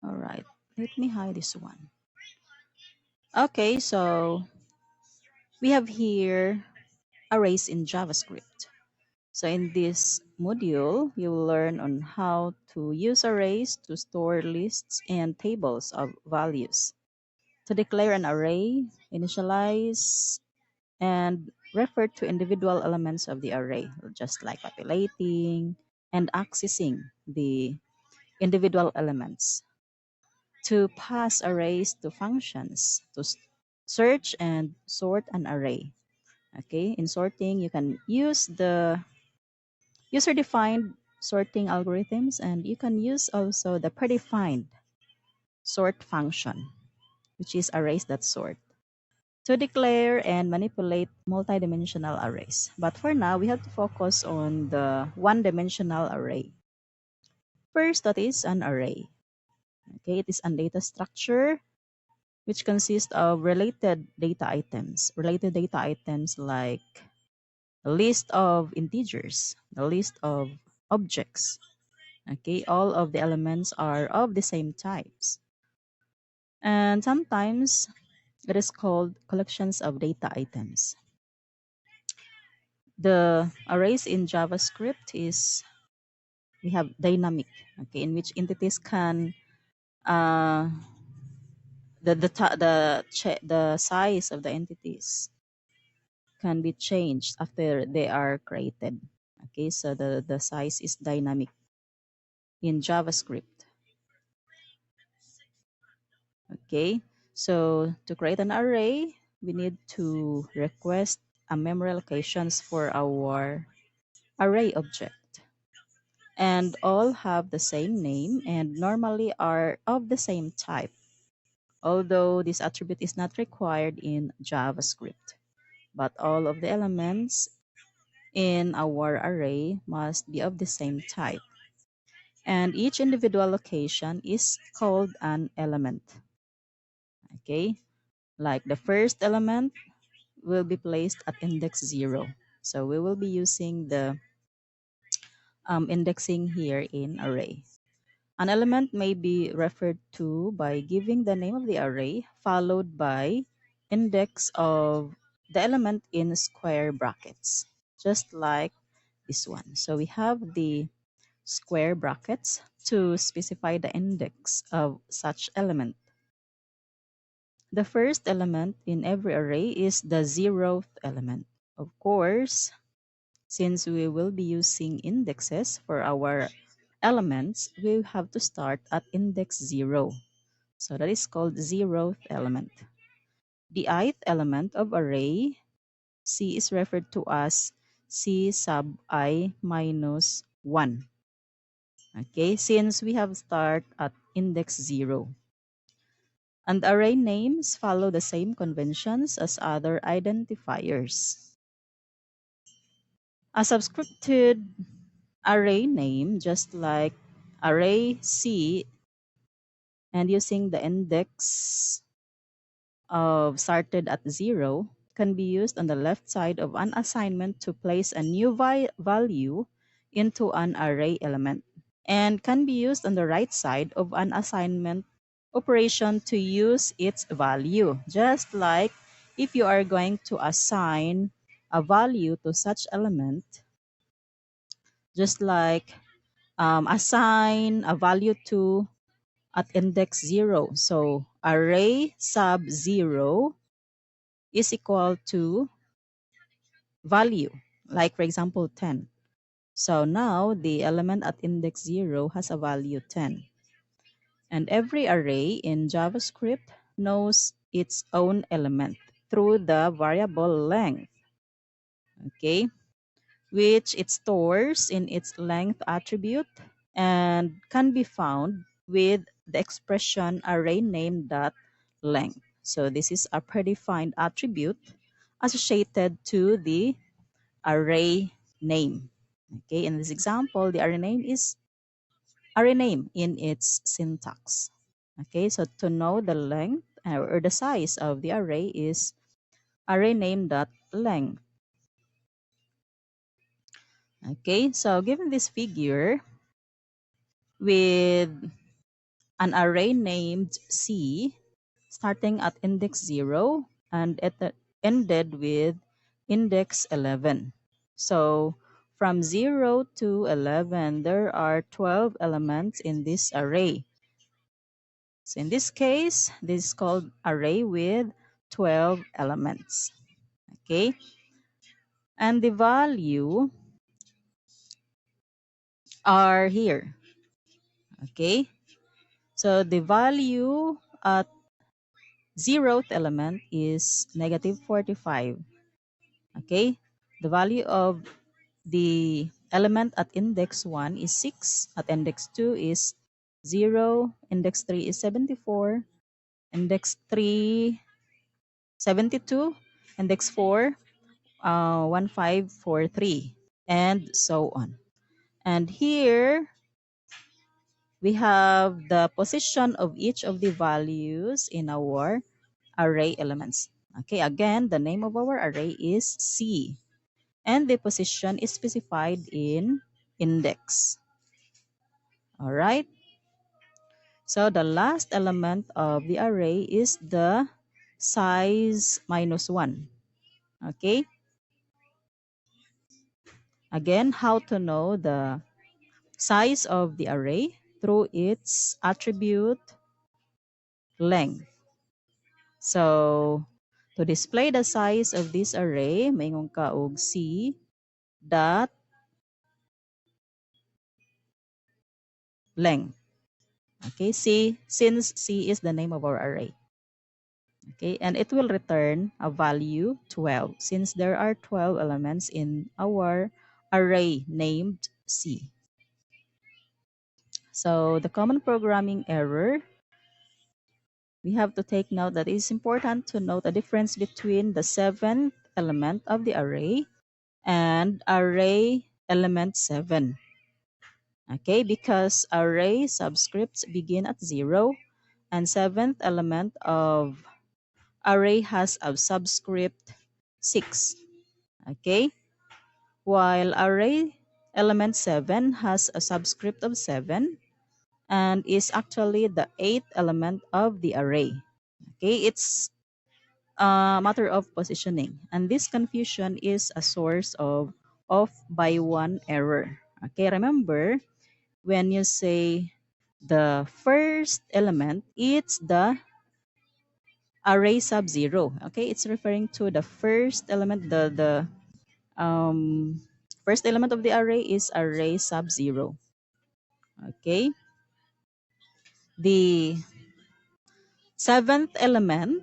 All right, let me hide this one. Okay, so we have here arrays in JavaScript. So in this module, you will learn on how to use arrays to store lists and tables of values, to declare an array, initialize, and refer to individual elements of the array, just like populating and accessing the individual elements, to pass arrays to functions, to search and sort an array. Okay, in sorting, you can use the user-defined sorting algorithms, and you can use also the predefined sort function, which is arrays that sort, to declare and manipulate multidimensional arrays. But for now, we have to focus on the one-dimensional array. First, that is an array. Okay, it is a data structure which consists of related data items. Related data items like a list of integers, a list of objects. Okay, all of the elements are of the same types. And sometimes it is called collections of data items. The arrays in JavaScript is we have dynamic, okay, in which entities can uh, the size of the entities can be changed after they are created. Okay, so the size is dynamic in JavaScript. Okay, so to create an array, we need to request a memory locations for our array object. And all have the same name and normally are of the same type, although this attribute is not required in JavaScript. But all of the elements in our array must be of the same type. And each individual location is called an element. Okay, like the first element will be placed at index 0. So we will be using the indexing here in array. An element may be referred to by giving the name of the array followed by index of the element in square brackets, just like this one. So we have the square brackets to specify the index of such element. The first element in every array is the 0th element. Of course, since we will be using indexes for our elements, we have to start at index 0. So that is called 0th element. The ith element of array C is referred to as C sub I minus 1. Okay, since we have start at index 0. And array names follow the same conventions as other identifiers. A subscripted array name, just like array C, and using the index of started at 0, can be used on the left side of an assignment to place a new value into an array element, and can be used on the right side of an assignment operation to use its value, just like if you are going to assign a value to such element, just like assign a value to at index 0. So array sub 0 is equal to value, like for example 10. So now the element at index 0 has a value 10. And every array in JavaScript knows its own element through the variable length, okay, which it stores in its length attribute and can be found with the expression array name dot length. So this is a predefined attribute associated to the array name. Okay, in this example, the array name is array name in its syntax. Okay, so to know the length or the size of the array is array name dot length. Okay, so given this figure with an array named C starting at index 0 and it ended with index 11. So from 0 to 11, there are 12 elements in this array. So in this case, this is called array with 12 elements. Okay? And the value are here. Okay? So the value at 0th element is negative 45. Okay? The value of the element at index 1 is 6, at index 2 is 0, index 3 is 74, index 3, 72, index 4, 1543, and so on. And here we have the position of each of the values in our array elements. Okay, again, the name of our array is C, and the position is specified in index. All right. So the last element of the array is the size minus 1. Okay. Again, how to know the size of the array? Through its attribute length. So, to display the size of this array, maingon ka og C dot length. Okay, since C is the name of our array. Okay, and it will return a value 12 since there are 12 elements in our array named C. So the common programming error, we have to take note that it is important to note the difference between the 7th element of the array and array element 7. Okay, because array subscripts begin at 0 and 7th element of array has a subscript 6. Okay, while array element 7 has a subscript of 7 and is actually the 8th element of the array. Okay, it's a matter of positioning, and this confusion is a source of off by one error. Okay, remember when you say the first element, it's the array sub 0. Okay, it's referring to the first element, the first element of the array is array sub 0. Okay, the 7th element,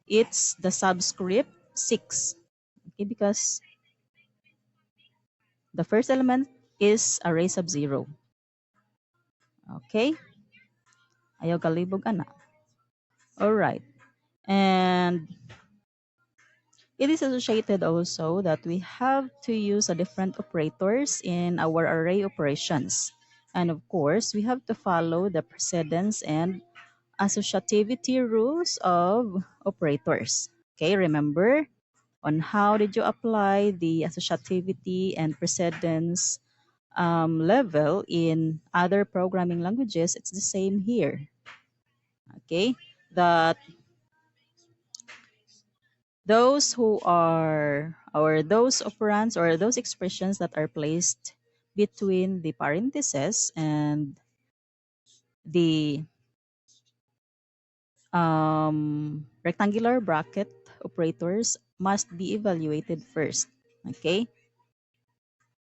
it's the subscript 6. Okay, because the first element is array sub 0. Okay, ayaw kalibog ana. All right, and it is associated also that we have to use a different operators in our array operations. And of course, we have to follow the precedence and associativity rules of operators. Okay, remember on how did you apply the associativity and precedence level in other programming languages? It's the same here. Okay, that those who are or those operands or those expressions that are placed between the parentheses and the rectangular bracket operators must be evaluated first. Okay,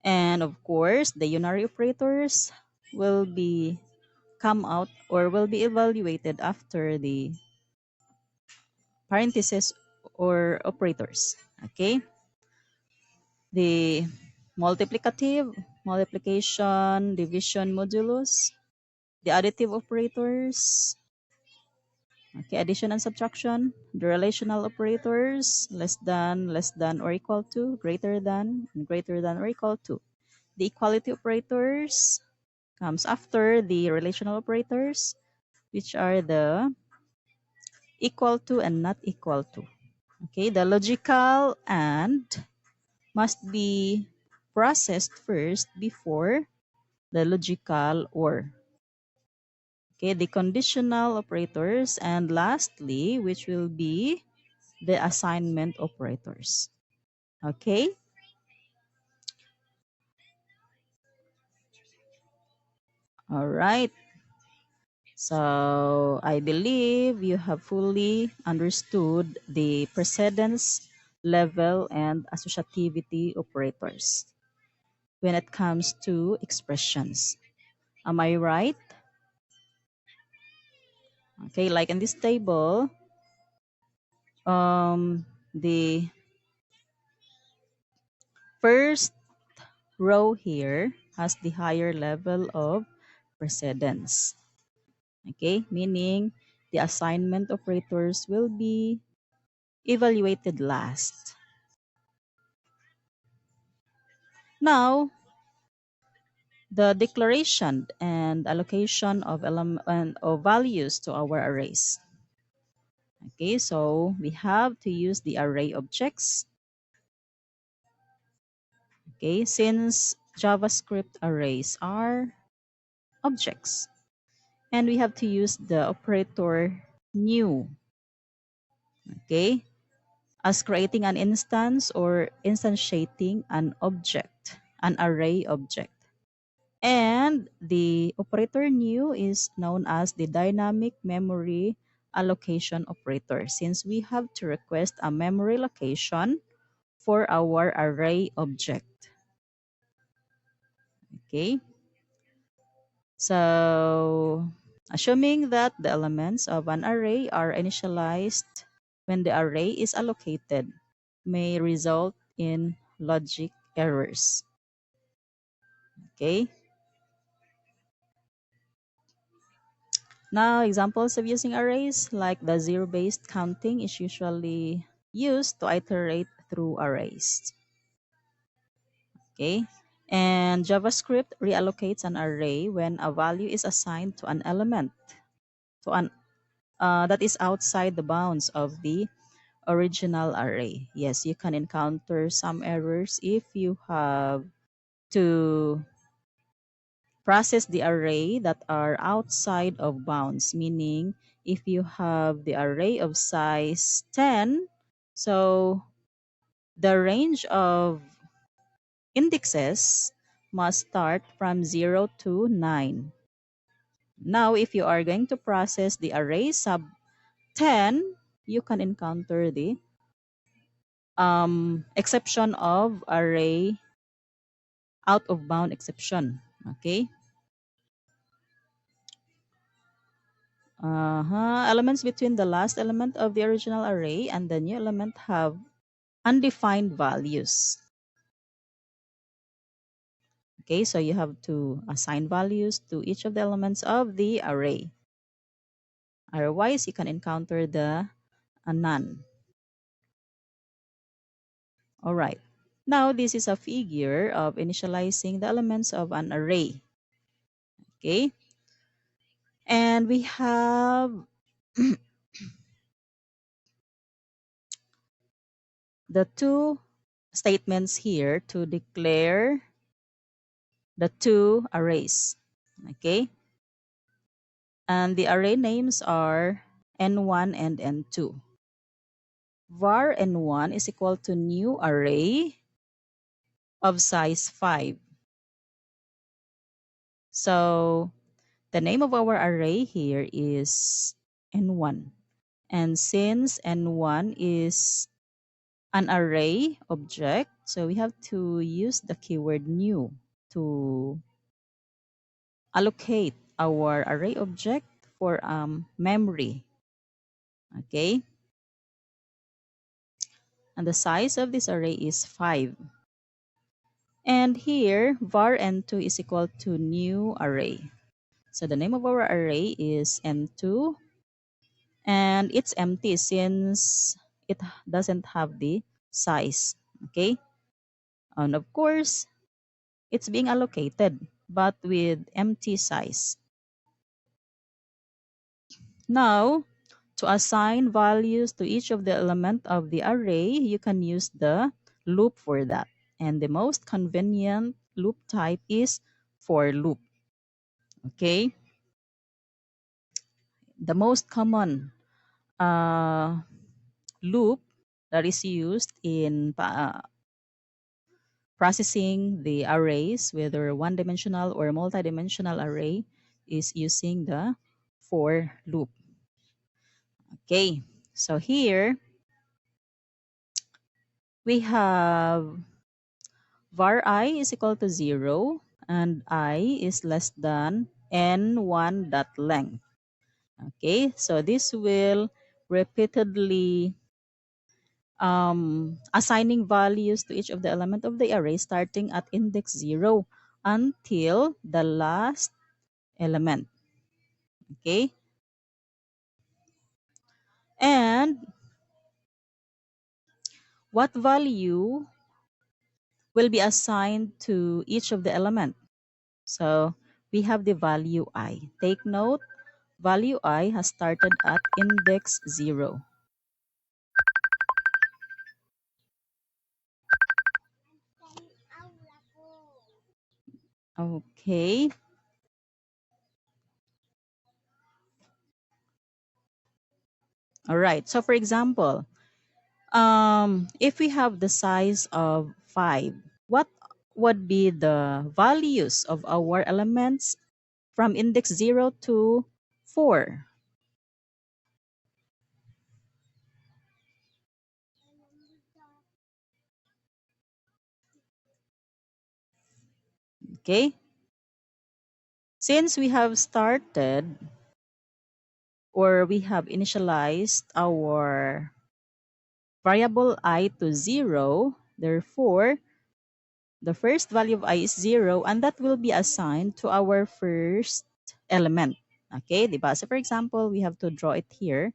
and of course the unary operators will be come out or will be evaluated after the parentheses or operators. Okay, the multiplicative, multiplication, division modulus, the additive operators, okay, addition and subtraction, the relational operators, less than or equal to, greater than, and greater than or equal to. The equality operators comes after the relational operators, which are the equal to and not equal to. Okay, the logical and must be processed first before the logical or. Okay, the conditional operators, and lastly, which will be the assignment operators. Okay, all right. So I believe you have fully understood the precedence, level, and associativity operators when it comes to expressions. Am I right? Okay, like in this table, the first row here has the higher level of precedence. Okay, meaning the assignment operators will be evaluated last. Now, the declaration and allocation of element of values to our arrays. Okay, so we have to use the array objects. Okay, since JavaScript arrays are objects, and we have to use the operator new. Okay, as creating an instance or instantiating an object, an array object. And the operator new is known as the dynamic memory allocation operator, since we have to request a memory location for our array object. Okay, so assuming that the elements of an array are initialized when the array is allocated may result in logic errors. Okay, now, examples of using arrays like the zero-based counting is usually used to iterate through arrays. Okay, and JavaScript reallocates an array when a value is assigned to an element to an that is outside the bounds of the original array. Yes, you can encounter some errors if you have to process the array that are outside of bounds, meaning if you have the array of size 10, so the range of indexes must start from 0 to 9. Now, if you are going to process the array sub 10, you can encounter the exception of array out of bound exception. Okay. Elements between the last element of the original array and the new element have undefined values. Okay, so you have to assign values to each of the elements of the array. Otherwise, you can encounter the none. All right. Now, this is a figure of initializing the elements of an array. Okay, and we have the two statements here to declare the two arrays. Okay, and the array names are n1 and n2. Var n1 is equal to new array of size 5. So the name of our array here is n1. And since n1 is an array object, so we have to use the keyword new to allocate our array object for memory. Okay, and the size of this array is 5. And here var n2 is equal to new array. So the name of our array is n2, and it's empty since it doesn't have the size. Okay, and of course it's being allocated but with empty size. Now, to assign values to each of the element of the array, you can use the loop for that. And the most convenient loop type is for loop. Okay? The most common uh, loop that is used in processing the arrays, whether one-dimensional or multi-dimensional array, is using the for loop. Okay, so here we have var I is equal to 0 and I is less than n1 dot length. Okay, so this will repeatedly assigning values to each of the element of the array starting at index 0 until the last element. Okay, and what value will be assigned to each of the element? So we have the value I. Take note, value I has started at index 0. Okay. All right. So for example, if we have the size of 5, what would be the values of our elements from index 0 to 4? Okay. Since we have started or we have initialized our variable I to 0, therefore, the first value of I is 0 and that will be assigned to our first element. Okay, diba? So for example, we have to draw it here.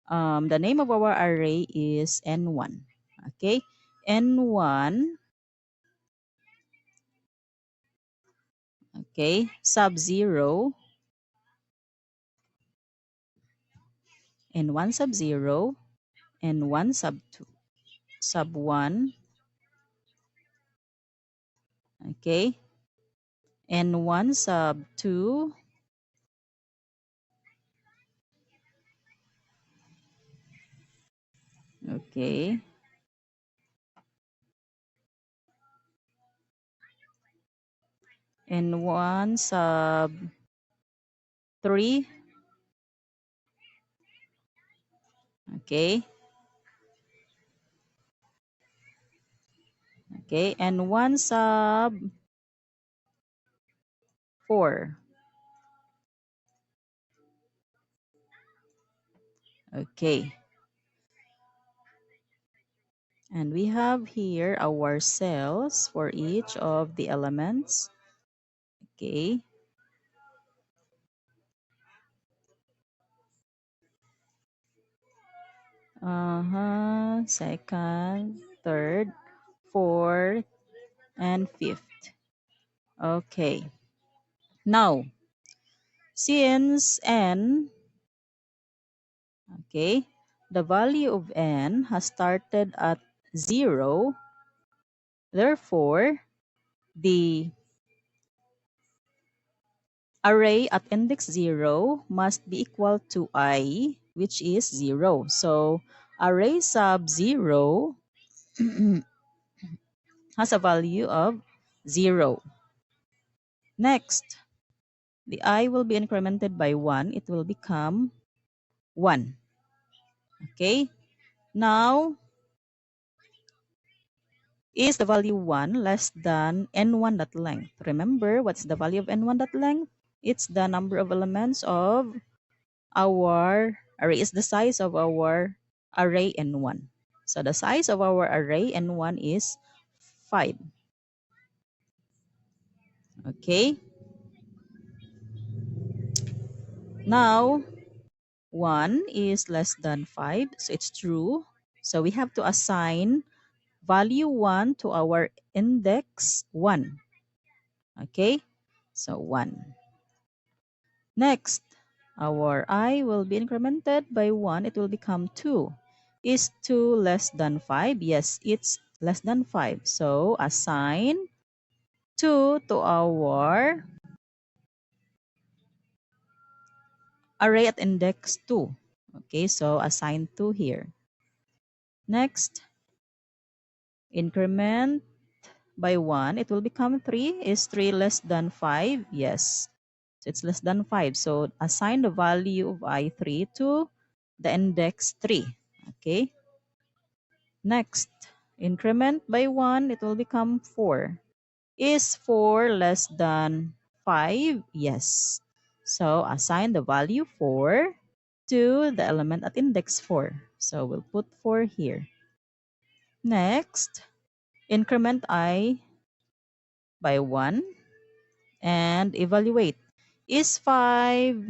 The name of our array is N1. Okay, N1, okay, sub 0, N1 sub 0, N1 sub 2, sub 1, okay, N1 sub 2, okay, N1 sub 3, okay, okay, N1 sub 4, okay. And we have here our cells for each of the elements. Okay. Second, third, fourth, and fifth. Okay. Now, since n, okay, the value of n has started at 0, therefore, the array at index 0 must be equal to I, which is 0. So, array sub 0 has a value of 0. Next, the I will be incremented by 1. It will become 1. Okay? Now, is the value 1 less than n1 dot length? Remember, what's the value of n1 dot length? It's the number of elements of our array. It's the size of our array n1. So the size of our array n1 is 5. Okay? Now, 1 is less than 5, so it's true. So we have to assign value 1 to our index 1. Okay? So 1. Next, our I will be incremented by 1. It will become 2. Is 2 less than 5? Yes, it's less than 5. So assign 2 to our array at index 2. Okay, so assign 2 here. Next, increment by 1, it will become 3. Is 3 less than 5? Yes. So it's less than 5. So assign the value of I3 to the index 3. Okay. Next, increment by 1, it will become 4. Is 4 less than 5? Yes. So assign the value 4 to the element at index 4. So we'll put 4 here. Next, increment I by 1 and evaluate. Is 5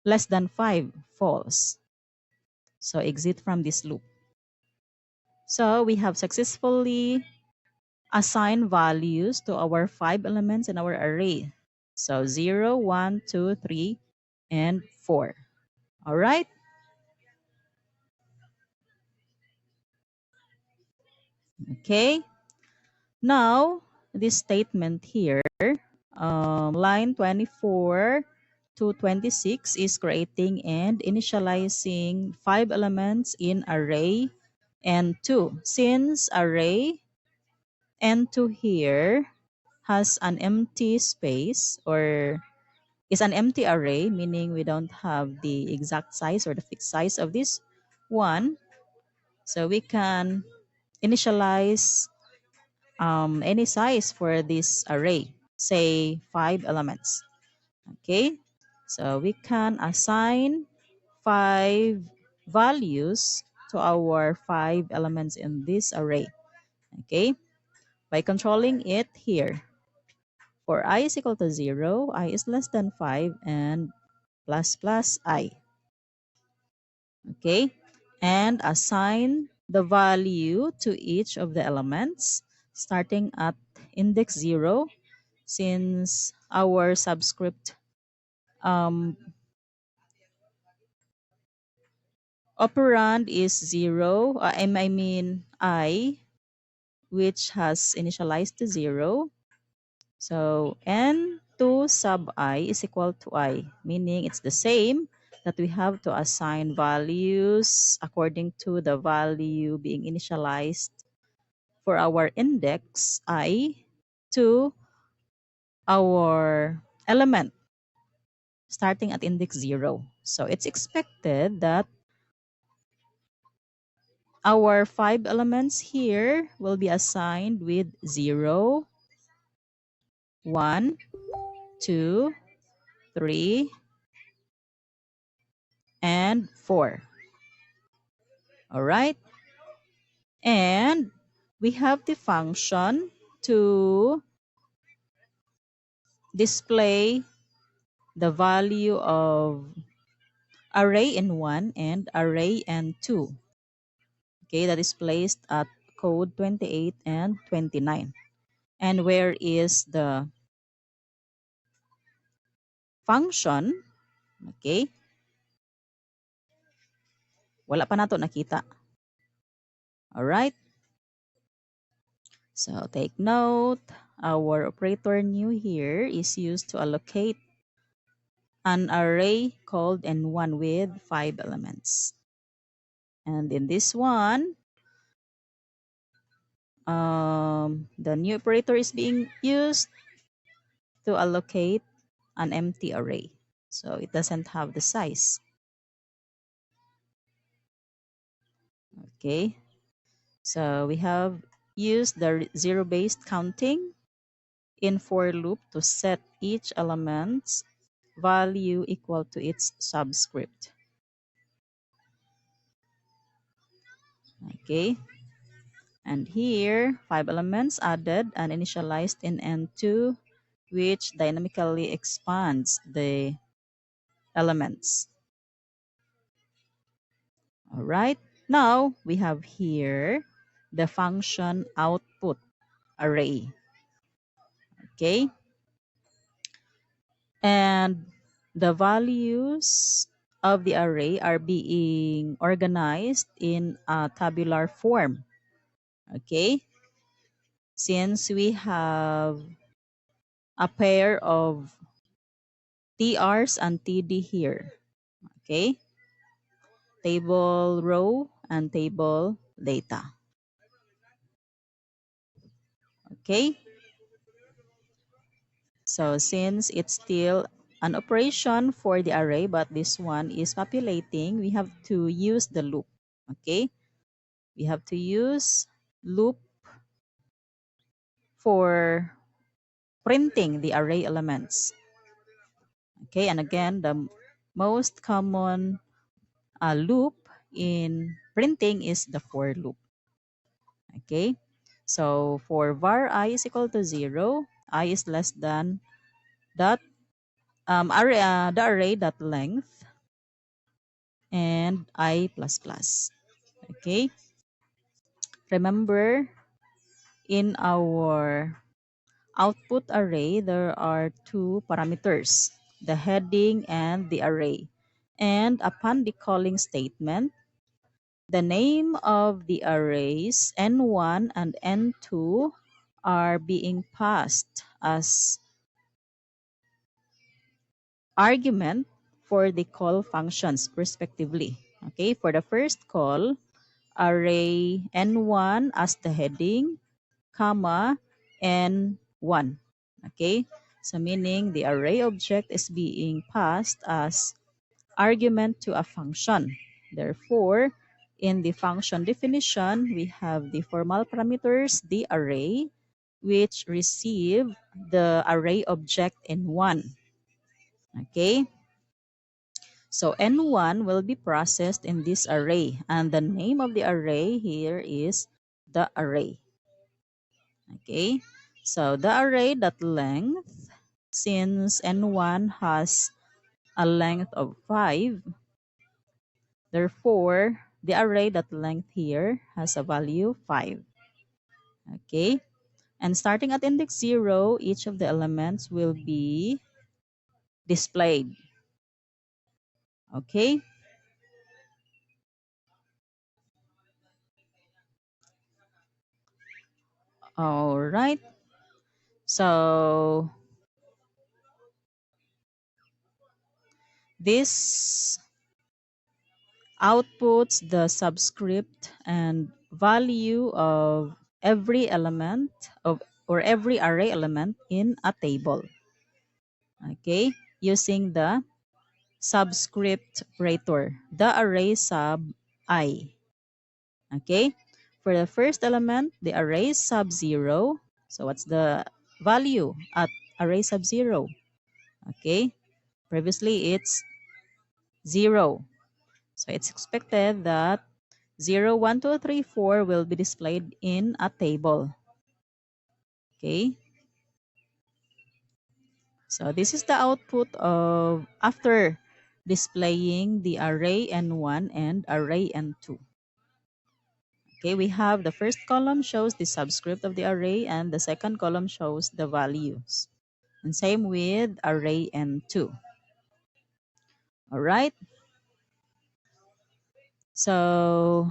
less than 5? False. So exit from this loop. So we have successfully assigned values to our 5 elements in our array. So 0, 1, 2, 3, and 4. All right? Okay. Now, this statement here, line 24 to 26 is creating and initializing 5 elements in array N2. Since array N2 here has an empty space or is an empty array, meaning we don't have the exact size or the fixed size of this one, so we can initialize any size for this array, say 5 elements. Okay, so we can assign 5 values to our 5 elements in this array. Okay, by controlling it here. For I is equal to 0, I is less than 5, and plus plus I. Okay, and assign the value to each of the elements starting at index 0, since our subscript operand is 0, I mean I, which has initialized to 0. So n2 sub I is equal to I, meaning it's the same that we have to assign values according to the value being initialized for our index I to our element starting at index 0. So it's expected that our 5 elements here will be assigned with 0, 1, 2, 3, and 4. All right? And we have the function to display the value of array n1 and array n2. Okay, that is placed at code 28 and 29. And where is the function? Okay, wala pa nato nakita. All right. So take note, our operator new here is used to allocate an array called n1 with 5 elements. And in this one, the new operator is being used to allocate an empty array. So it doesn't have the size. Okay, so we have used the zero-based counting in for loop to set each element's value equal to its subscript. Okay, and here 5 elements added and initialized in N2, which dynamically expands the elements. All right, now we have here the function output array. Okay, and the values of the array are being organized in a tabular form. Okay, since we have a pair of TRs and TD here. Okay, table row and table data. Okay, so since it's still an operation for the array, but this one is populating, we have to use the loop. Okay, we have to use loop for printing the array elements. Okay, and again, the most common loop in printing is the for loop. Okay, so for var I is equal to 0, I is less than that array, the array dot length, and I plus plus. Okay, remember in our output array, there are two parameters, the heading and the array. And upon the calling statement, the name of the arrays N1 and N2 are being passed as argument for the call functions respectively. Okay, for the first call, array N1 as the heading, comma, N1. Okay, so meaning the array object is being passed as argument to a function. Therefore, in the function definition, we have the formal parameters, the array, which receive the array object N1. Okay, so N1 will be processed in this array, and the name of the array here is the array. Okay, so the array dot length, since N1 has a length of 5, therefore the array dot length here has a value 5. Okay, and starting at index 0, each of the elements will be displayed. Okay, all right, so this outputs the subscript and value of every element of or every array element in a table. Okay, using the subscript operator, the array sub I. Okay, for the first element, the array sub 0. So what's the value at array sub 0? Okay, previously it's 0. So it's expected that 0, 1, 2, 3, 4 will be displayed in a table. Okay, so this is the output of after displaying the array N1 and array N2. Okay, we have the first column shows the subscript of the array and the second column shows the values. And same with array N2. All right. So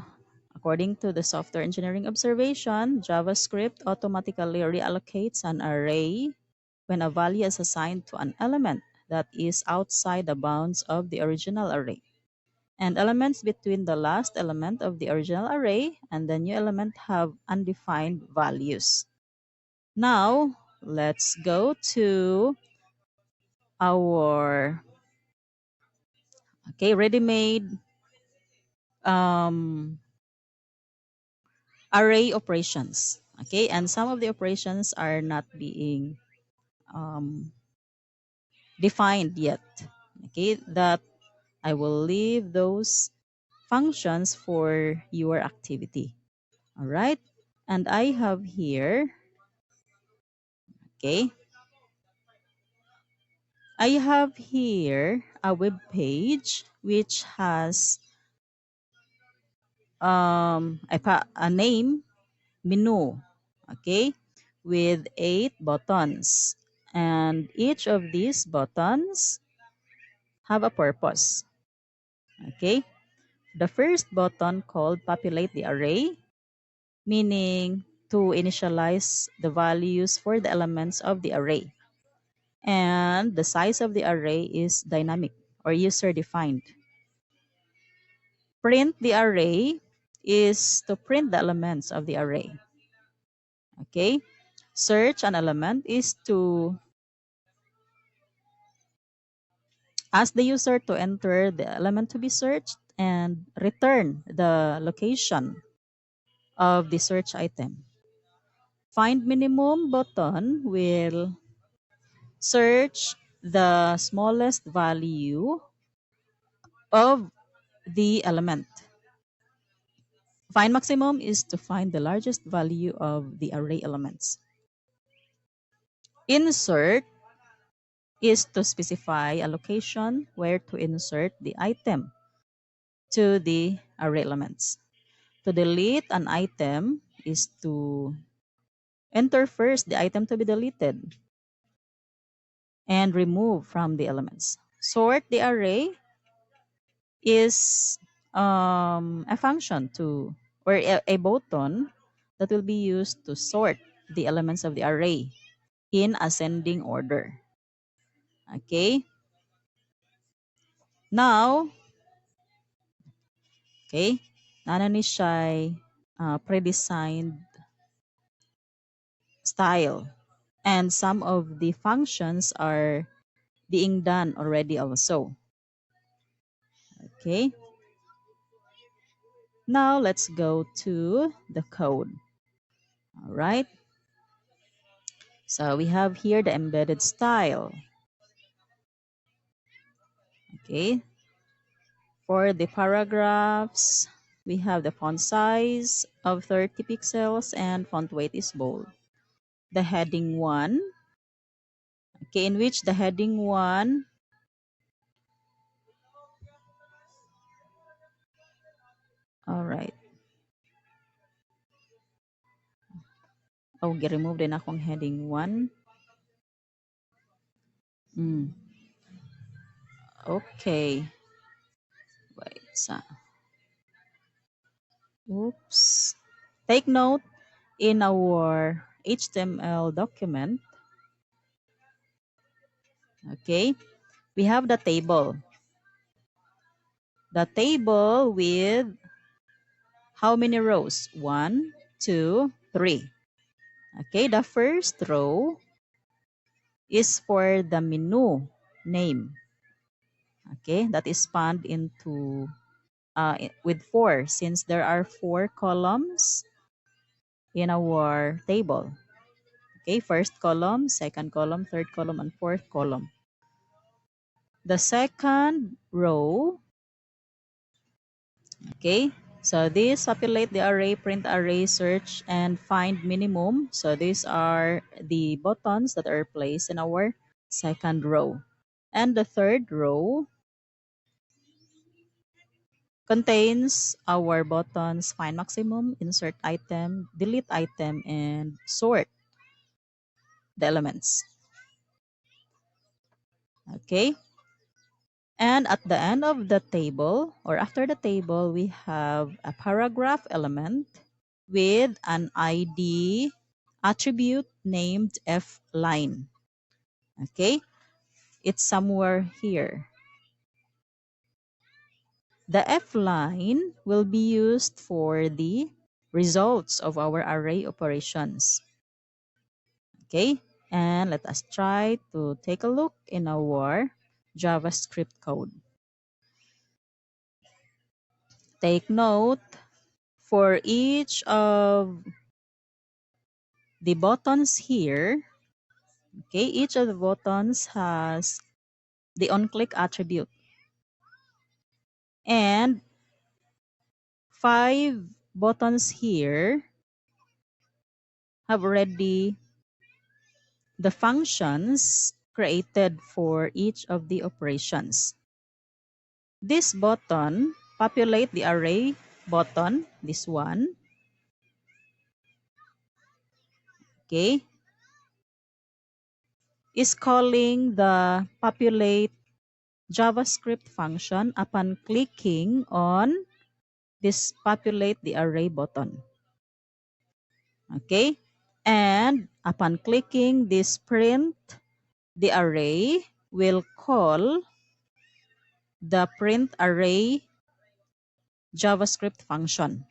according to the software engineering observation, JavaScript automatically reallocates an array when a value is assigned to an element that is outside the bounds of the original array. And elements between the last element of the original array and the new element have undefined values. Now, let's go to our ready-made um, array operations. Okay, and some of the operations are not being um, defined yet. Okay, that I will leave those functions for your activity. All right, and I have here, okay, I have here a web page which has a name menu, okay, with 8 buttons, and each of these buttons have a purpose. Okay, the first button called populate the array, meaning to initialize the values for the elements of the array. And the size of the array is dynamic or user defined. Print the array is to print the elements of the array. Okay? Search an element is to ask the user to enter the element to be searched and return the location of the search item. Find minimum button will search the smallest value of the element. Find maximum is to find the largest value of the array elements. Insert is to specify a location where to insert the item to the array elements. To delete an item is to enter first the item to be deleted and remove from the elements. Sort the array is a function to or a button that will be used to sort the elements of the array in ascending order. Okay. Now, okay, nana ni siya pre-designed style. And some of the functions are being done already also. Okay. Now let's go to the code. All right. So we have here the embedded style. Okay. For the paragraphs, we have the font size of 30 pixels and font weight is bold. The heading 1, okay, in which the heading 1 all right. Oh, remove din akong heading 1. Okay. Wait. Oops. Take note in our HTML document. Okay. We have the table. The table with how many rows? 1, 2, 3. Okay. The first row is for the menu name. Okay. That is spanned into with 4 since there are 4 columns in our table. Okay, first column, second column, third column, and fourth column. The second row, okay, so these populate the array, print array, search, and find minimum. So these are the buttons that are placed in our second row. And the third row contains our buttons find maximum, insert item, delete item, and sort the elements. Okay. And at the end of the table or after the table, we have a paragraph element with an ID attribute named F line. Okay. It's somewhere here. The F line will be used for the results of our array operations. Okay, and let us try to take a look in our JavaScript code. Take note for each of the buttons here. Okay, each of the buttons has the on-click attribute. And 5 buttons here have already the functions created for each of the operations. This button, populate the array button, this one, okay, is calling the populate JavaScript function upon clicking on this populate the array button. Okay, and upon clicking this print the array will call the print array JavaScript function.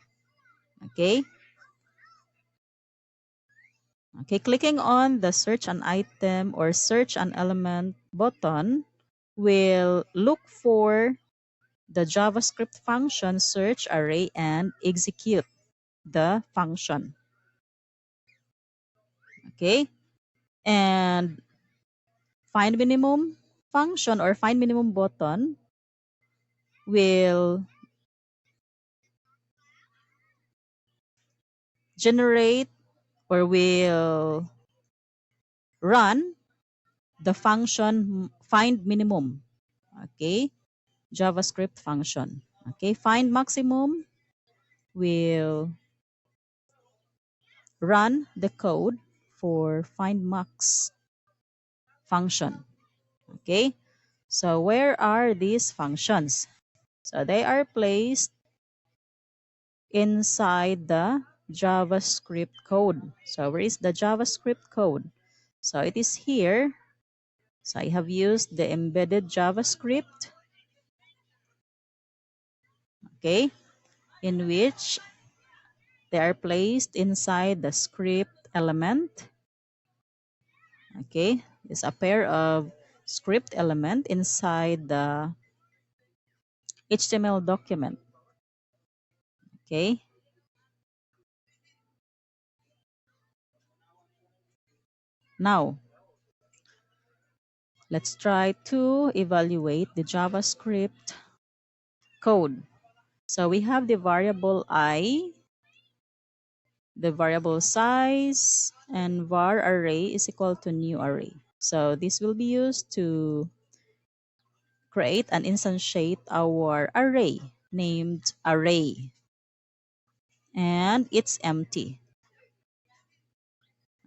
Okay. Okay, clicking on the search an item or search an element button will look for the JavaScript function search array and execute the function. Okay, and find minimum function or find minimum button will generate or will run the function find minimum. Okay, JavaScript function. Okay, find maximum will run the code for find max function. Okay, so where are these functions? So they are placed inside the JavaScript code. So where is the JavaScript code? So it is here. So I have used the embedded JavaScript, okay, in which they are placed inside the script element. Okay, it's a pair of script element inside the HTML document. Okay, now let's try to evaluate the JavaScript code. So we have the variable I, the variable size, and var array is equal to new array. So this will be used to create and instantiate our array named array. And it's empty.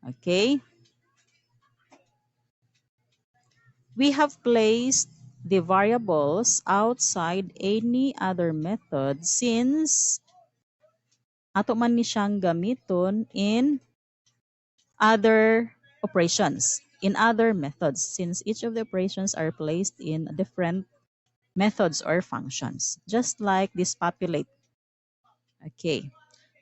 Okay. We have placed the variables outside any other method since ato man ni siyang gamiton in other operations, in other methods, since each of the operations are placed in different methods or functions, just like this populate. Okay.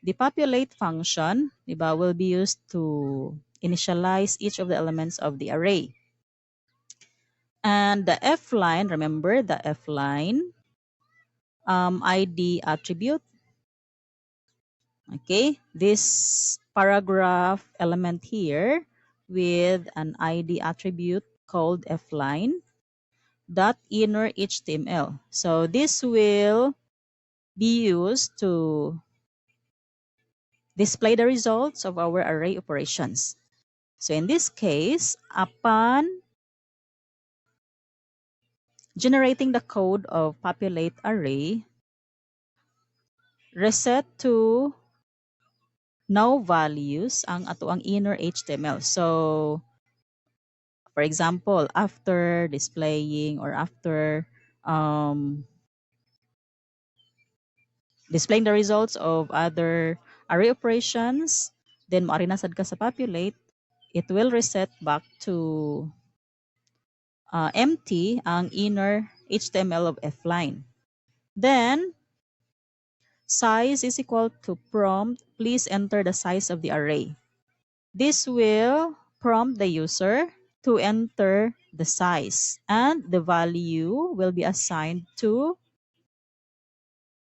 The populate function, diba, will be used to initialize each of the elements of the array. And the F line, remember the F line ID attribute. Okay, this paragraph element here with an ID attribute called F line dot inner HTML. So this will be used to display the results of our array operations. So in this case, upon generating the code of populate array, reset to no values ang ato ang inner HTML. So for example, after displaying or after um, displaying the results of other array operations, then maarinasad ka sa populate, it will reset back to empty ang inner HTML of F line. Then, size is equal to prompt, please enter the size of the array. This will prompt the user to enter the size, and the value will be assigned to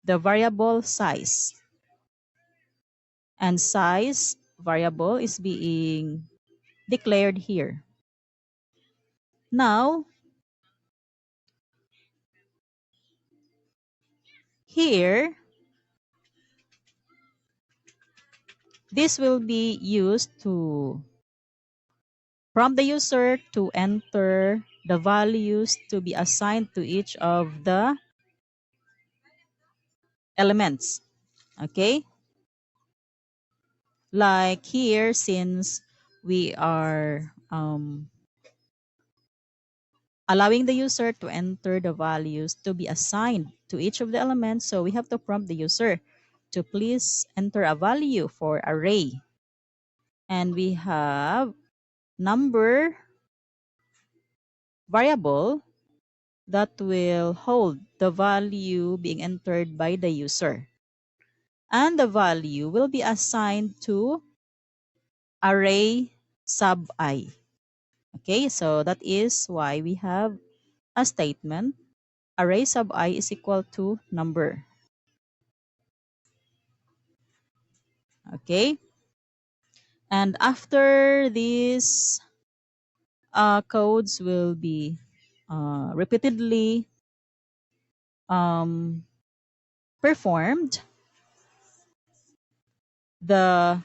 the variable size. And size variable is being declared here. Now, here, this will be used to prompt the user to enter the values to be assigned to each of the elements. Okay? Like here, since we are allowing the user to enter the values to be assigned to each of the elements, so we have to prompt the user to please enter a value for array. And we have number variable that will hold the value being entered by the user. And the value will be assigned to array sub I. Okay, so that is why we have a statement array sub I is equal to number. Okay, and after these codes will be repeatedly um, performed, the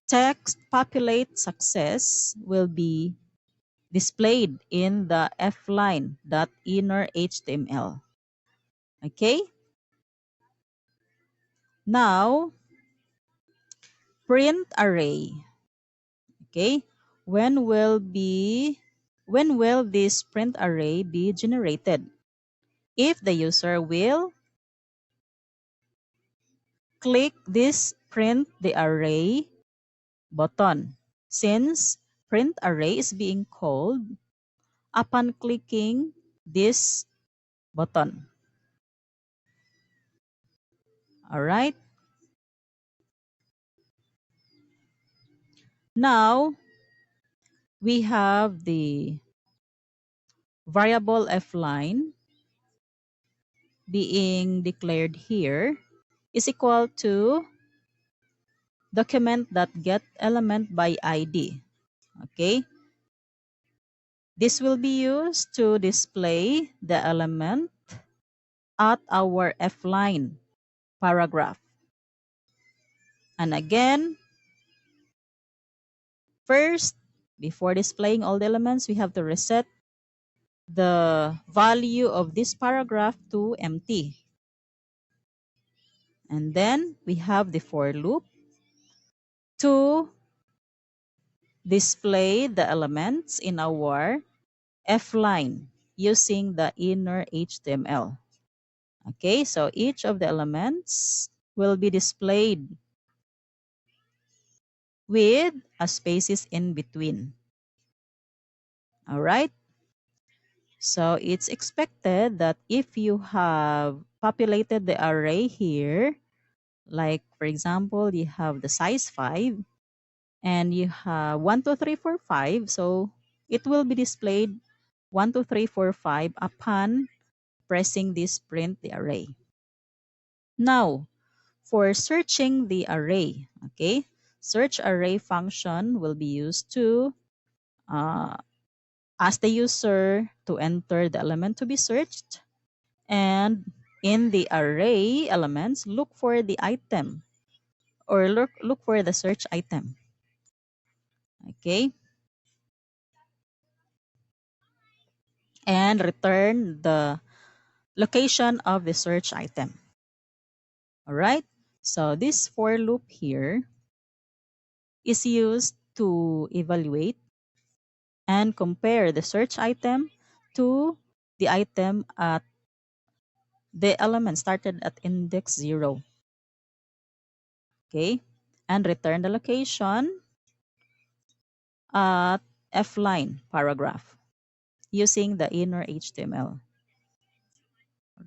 text populate success will be displayed in the fline.inner HTML. Okay, now print array. Okay, when will be when will this print array be generated? If the user will click this print the array button, since print array is being called upon clicking this button. All right. Now we have the variable fline being declared here is equal to document that get element by ID. Okay. This will be used to display the element at our fline paragraph. And again, first, before displaying all the elements, we have to reset the value of this paragraph to empty. And then we have the for loop to display the elements in our fline using the inner HTML. Okay, so each of the elements will be displayed with a spaces in between. All right. So it's expected that if you have populated the array here, like for example, you have the size 5 and you have 1, 2, 3, 4, 5. So it will be displayed 1, 2, 3, 4, 5 upon pressing this print the array. Now, for searching the array, okay, search array function will be used to ask the user to enter the element to be searched. And in the array elements, look for the item or look for the search item. Okay. And return the location of the search item. All right. So this for loop here is used to evaluate and compare the search item to the item at the element started at index 0. Okay. And return the location at fline paragraph using the inner HTML.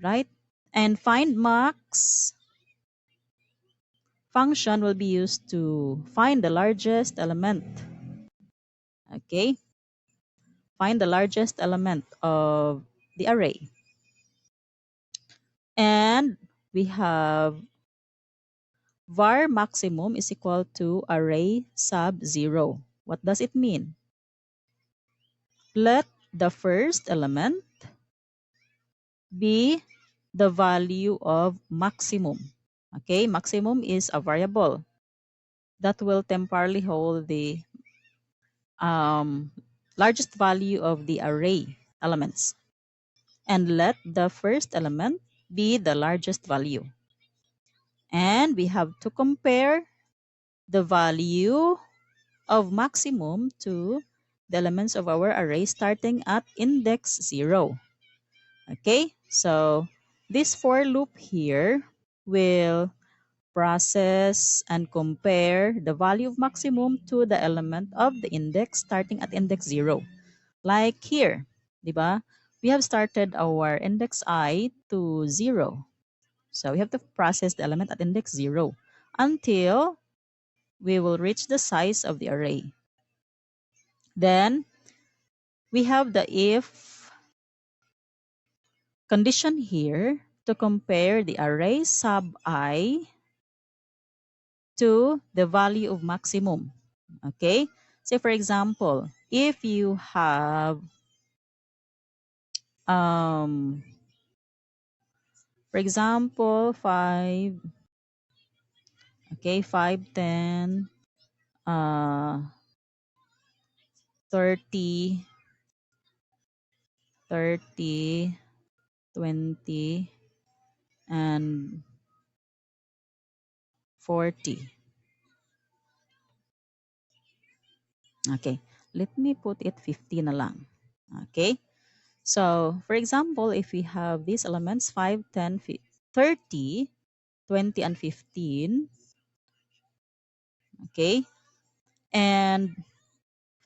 Right? And find max function will be used to find the largest element. Okay? Find the largest element of the array. And we have var maximum is equal to array sub 0. What does it mean? Let the first element be the value of maximum. Okay, maximum is a variable that will temporarily hold the largest value of the array elements. And let the first element be the largest value. And we have to compare the value of maximum to the elements of our array starting at index 0. Okay, so this for loop here will process and compare the value of maximum to the element of the index starting at index 0. Like here, di ba? We have started our index I to 0. So we have to process the element at index 0 until we will reach the size of the array. Then we have the if condition here to compare the array sub I to the value of maximum. Okay? Say for example, if you have um for example 5, okay, 5, 10, 30, 30, 20, and 40. Okay, let me put it 50 na lang. Okay, so for example, if we have these elements 5, 10, 30, 20, and 15, okay, and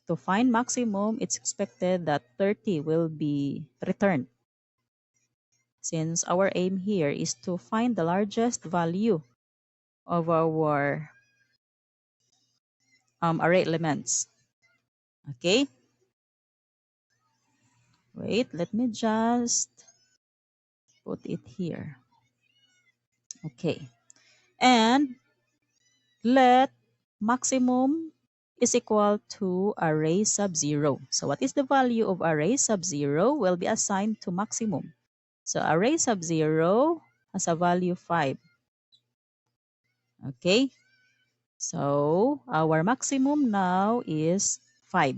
to find maximum, it's expected that 30 will be returned since our aim here is to find the largest value of our array elements. Okay, wait, let me just put it here. Okay, and let maximum is equal to array sub 0. So what is the value of array sub 0 will be assigned to maximum. So array sub 0 has a value 5. Okay, so our maximum now is 5.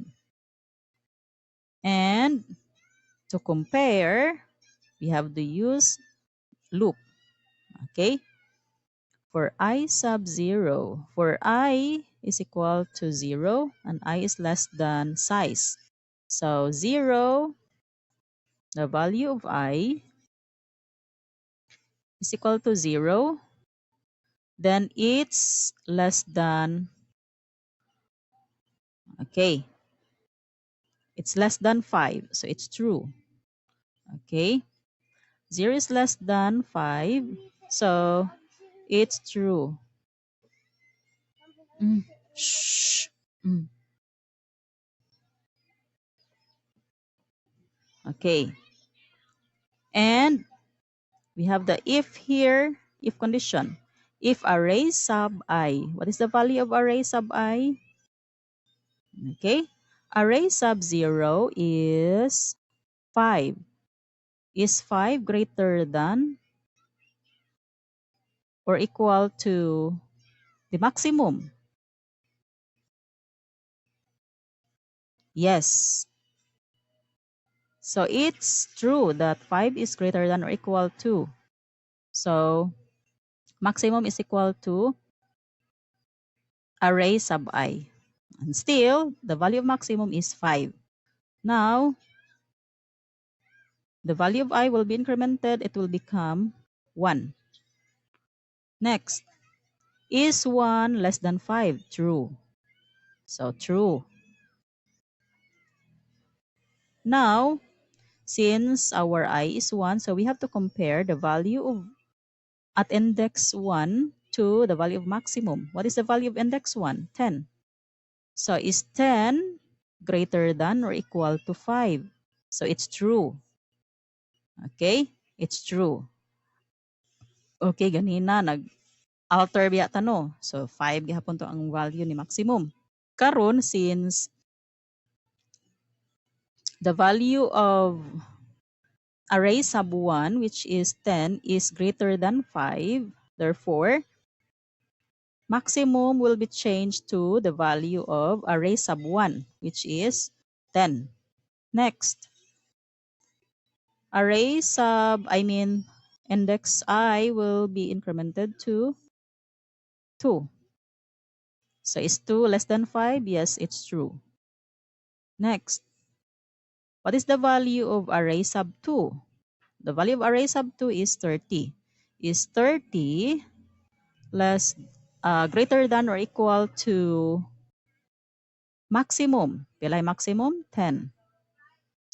And to compare, we have to use loop. Okay, for I sub 0, for I is equal to 0 and I is less than size. So 0, the value of I is equal to 0, then it's less than, okay, it's less than 5, so it's true. Okay, 0 is less than 5, so it's true. Shh. Okay, and we have the if here, if condition. If array sub I, what is the value of array sub I? Okay, array sub 0 is 5. Is 5 greater than or equal to the maximum? Yes. So it's true that 5 is greater than or equal to. So maximum is equal to array sub I. And still, the value of maximum is 5. Now, the value of I will be incremented. It will become 1. Next, is 1 less than 5? True. So true. Now, since our I is 1, so we have to compare the value of at index 1 to the value of maximum. What is the value of index 1? 10. So is 10 greater than or equal to 5? So it's true. Okay? It's true. Okay, ganina nag-alter biya tano. So 5 gihapon to ang value ni maximum. Karon since the value of array sub 1 which is 10 is greater than 5, therefore maximum will be changed to the value of array sub 1 which is 10. Next, array sub, index I will be incremented to 2. So is 2 less than 5? Yes, it's true. Next, what is the value of array sub 2? The value of array sub 2 is 30. Is 30 greater than or equal to maximum? Pilay maximum? 10.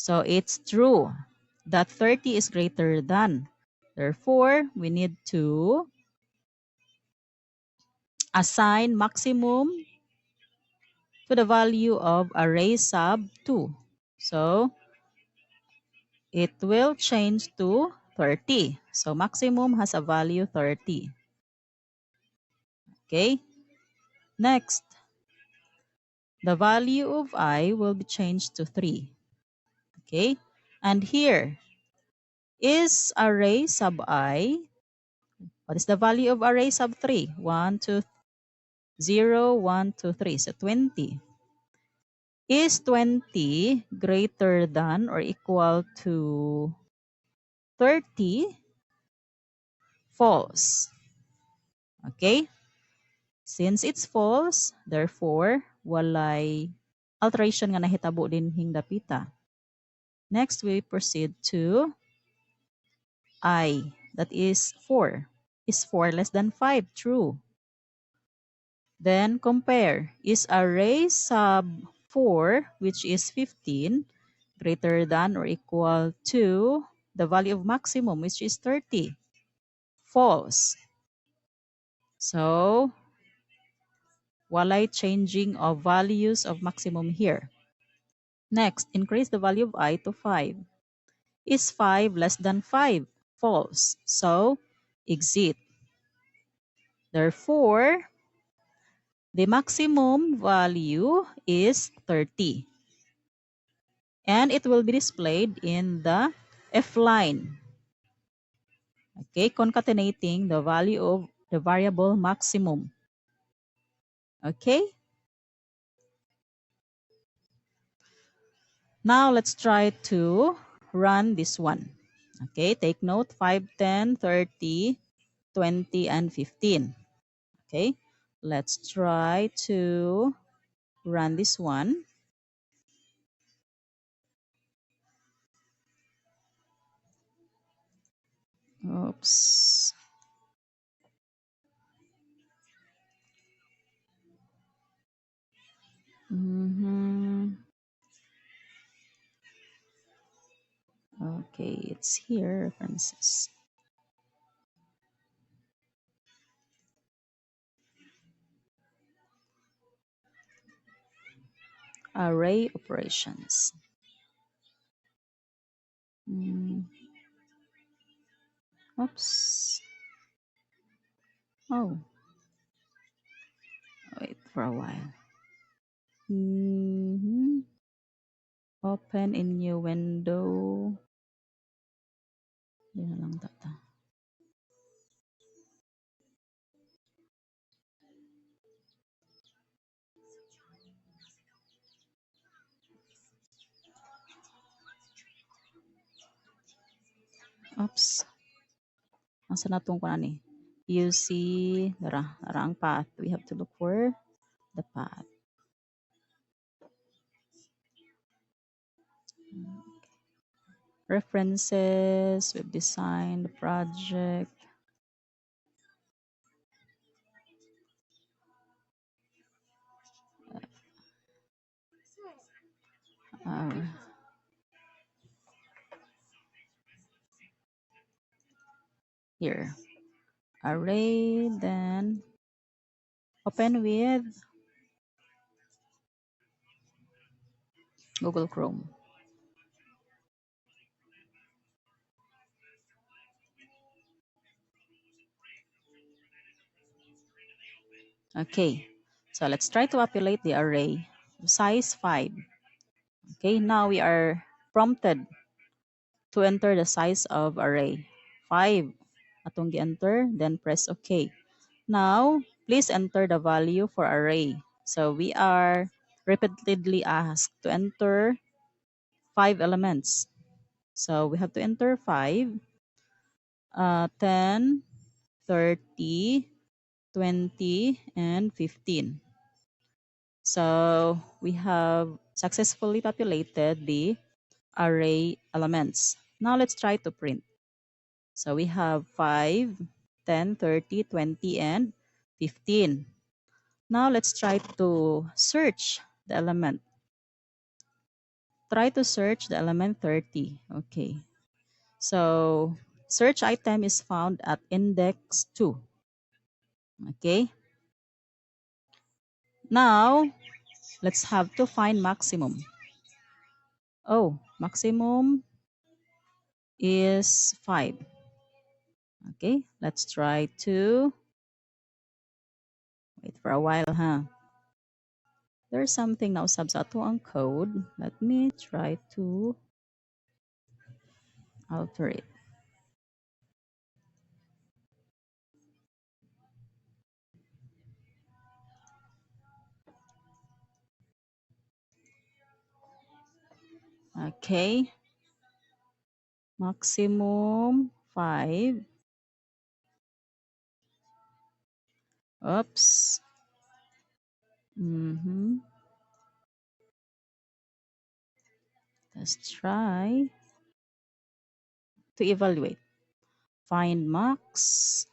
So it's true that 30 is greater than. Therefore, we need to assign maximum to the value of array sub 2. So it will change to 30. So maximum has a value 30. Okay. Next, the value of I will be changed to 3. Okay. And here is array sub I. What is the value of array sub 3? 1, 2, 0, 1, 2, 3. So 20. Is 20 greater than or equal to 30? False. Okay? Since it's false, therefore, walay alteration nga nahitabo din hing dapita. Next, we proceed to I. That is 4. Is 4 less than 5? True. Then compare. Is array sub 4, which is 15, greater than or equal to the value of maximum, which is 30? False. So, walay changing of values of maximum here. Next, increase the value of I to 5. Is 5 less than 5? False. So, exit. Therefore, the maximum value is 30. And it will be displayed in the F line. Okay, concatenating the value of the variable maximum. Okay? Now let's try to run this one. Okay, take note 5, 10, 30, 20, and 15. Okay, let's try to run this one. Oops. Okay, it's here, references. Array operations. Oops. Oh. Wait for a while. Open in new window. Di na lang tata. Oops. Asa na tong kuan ni? You see, dara ang path. We have to look for the path. References, we've designed the project. Here, array, then open with Google Chrome. Okay, so let's try to populate the array. Size 5. Okay, now we are prompted to enter the size of array. 5. Atong gi-enter, then press OK. Now, please enter the value for array. So we are repeatedly asked to enter 5 elements. So we have to enter 5, 10, 30, 20, and 15. So we have successfully populated the array elements. Now let's try to print. So we have 5, 10, 30, 20, and 15. Now let's try to search the element. try to search the element 30. Okay. So search item is found at index 2. Okay. Now, let's have to find maximum. Oh, maximum is 5. Okay, let's try to wait for a while, huh? There's something now subsato ang code. Let me try to alter it. Okay, maximum 5. Oops. Let's try to evaluate. Find max.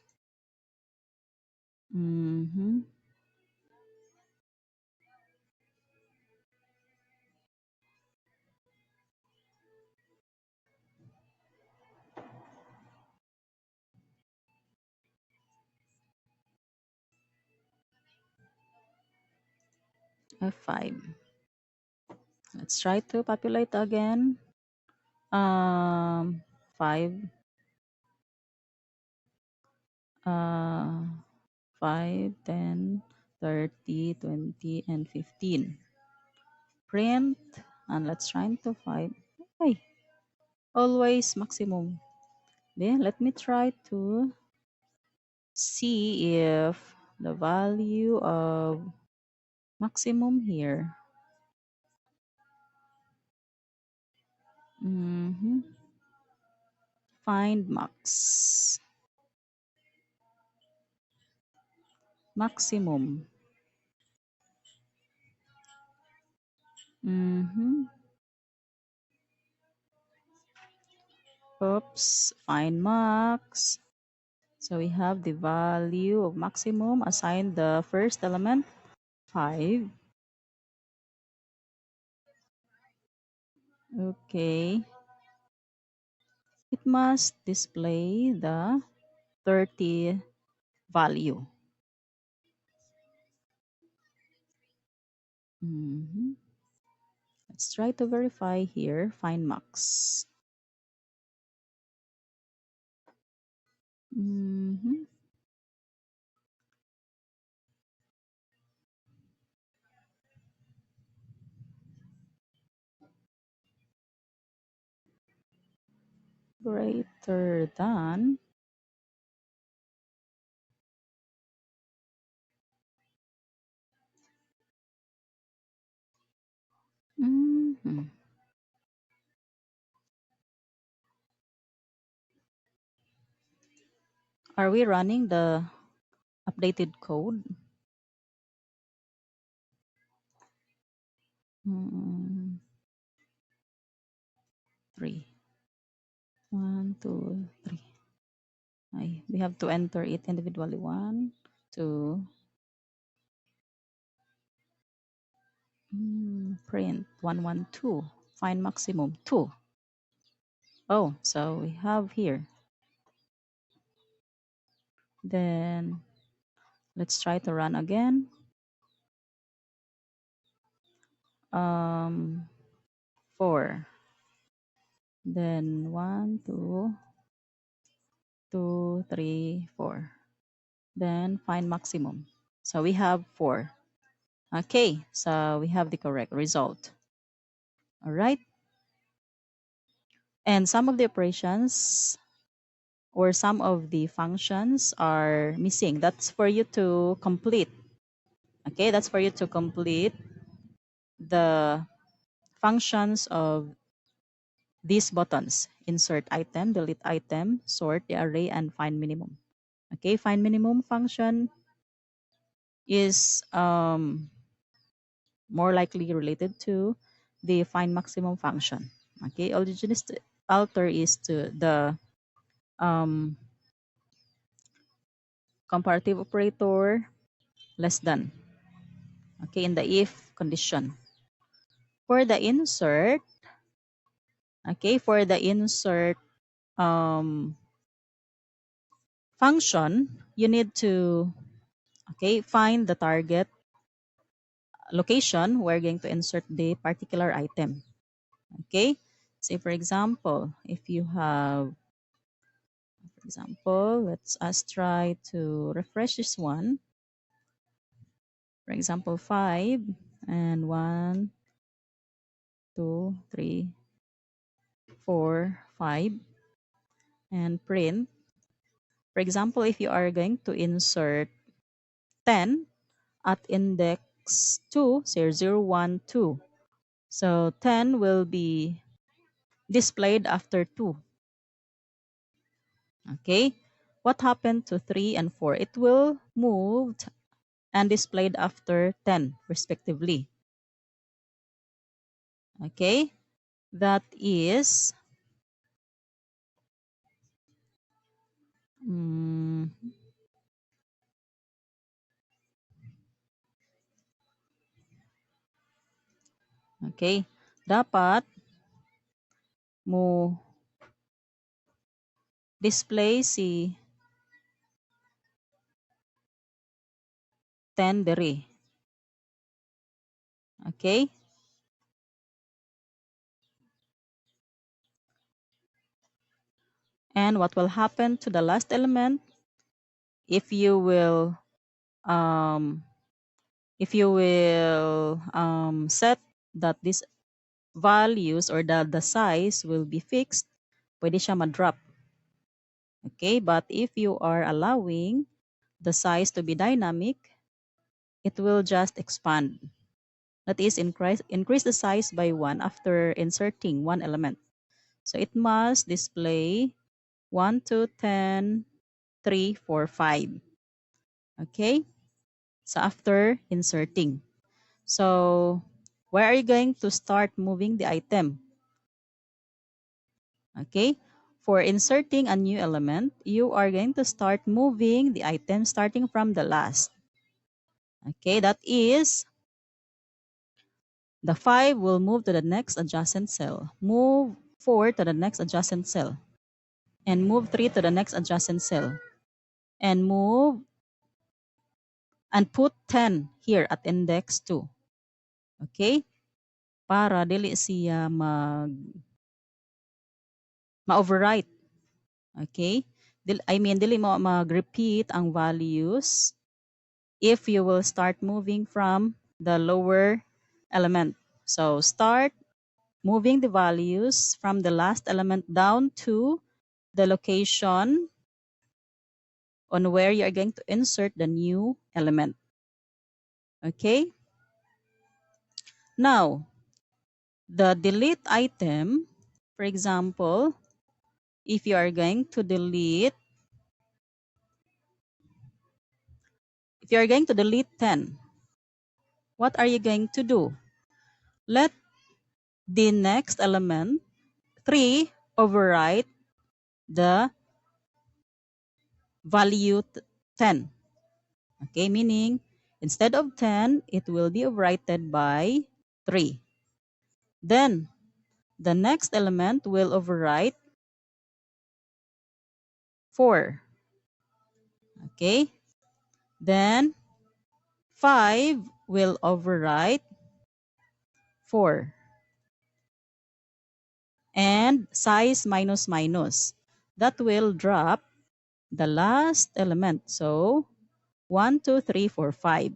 Mm-hmm. F5. Let's try to populate again. 5. 5, 10, 30, 20, and 15. Print, and let's try to 5. Okay, always maximum. Then let me try to see if the value of maximum here. Find max. Maximum. Oops, find max. So we have the value of maximum assigned the first element 5. Okay. It must display the 30 value. Let's try to verify here. Find max. Greater than. Are we running the updated code? 3. 1, 2, 3. We have to enter it individually. 1, 2. Print 112. Find maximum 2. Oh, so we have here. Then let's try to run again. 4. Then 1, 2, 2, 3, 4. Then find maximum. So we have 4. Okay, so we have the correct result. All right. And some of the operations or some of the functions are missing. That's for you to complete. Okay, that's for you to complete the functions of these buttons: insert item, delete item, sort the array, and find minimum. Okay, find minimum function is more likely related to the find maximum function. Okay, all you just alter is to the comparative operator less than. Okay, in the if condition. For the insert, Okay, for the insert function, you need to find the target location we're going to insert the particular item. Okay, say for example, if you have, for example, let's us try to refresh this one. For example, 5 and 1, 2, 3, 4, 5, and print. For example, if you are going to insert 10 at index 2, say 0, 1, 2. So 10 will be displayed after 2. Okay. What happened to 3 and 4? It will moved and displayed after 10 respectively. Okay. That is okay. Dapat mo display si 10 diri. Okay? And what will happen to the last element if you will um, set that these values or the size will be fixed, pwede siya ma-drop. Okay? But if you are allowing the size to be dynamic, it will just expand. That is, increase the size by 1 after inserting one element. So it must display 1, 2, 10, 3, 4, 5. Okay? So after inserting. So where are you going to start moving the item? Okay? For inserting a new element, you are going to start moving the item starting from the last. Okay, that is the 5 will move to the next adjacent cell. Move 4 to the next adjacent cell. And move 3 to the next adjacent cell. And move and put 10 here at index 2. Okay? Para dili siya ma-overwrite. Okay? Dili mo mag-repeat ang values if you will start moving from the lower element. So start moving the values from the last element down to the location on where you are going to insert the new element. Okay? Now, the delete item, for example, if you are going to delete, if you are going to delete 10, what are you going to do? Let the next element, 3, overwrite the value 10. Okay, meaning instead of 10, it will be overwritten by 3. Then the next element will overwrite 4. Okay, then 5 will overwrite 4. And size minus minus. That will drop the last element. So 1, 2, 3, 4, 5.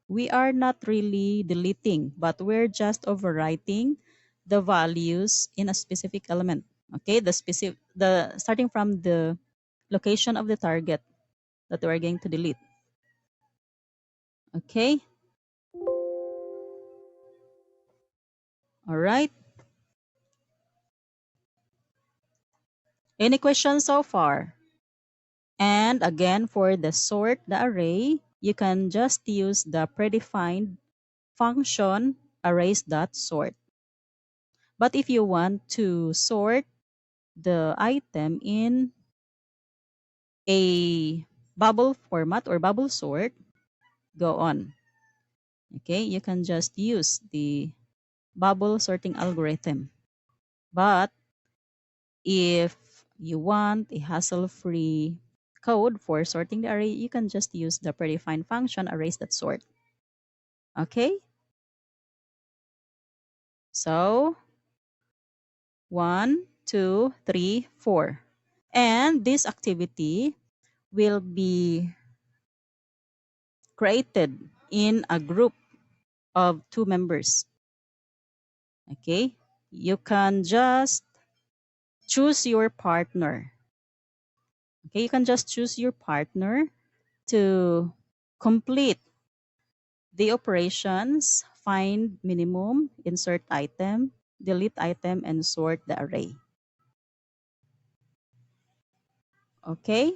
We are not really deleting, but we're just overwriting the values in a specific element. Okay, the starting from the location of the target that we're going to delete. Okay. All right. Any questions so far? And again, for the sort the array, you can just use the predefined function arrays.sort. But if you want to sort the item in a bubble format or bubble sort, go on. Okay, you can just use the bubble sorting algorithm. But if you want a hassle-free code for sorting the array, you can just use the predefined function arrays.sort. Okay? So 1, 2, 3, 4. And this activity will be created in a group of 2 members. Okay? You can just choose your partner. Okay, you can just choose your partner to complete the operations, find minimum, insert item, delete item, and sort the array. Okay?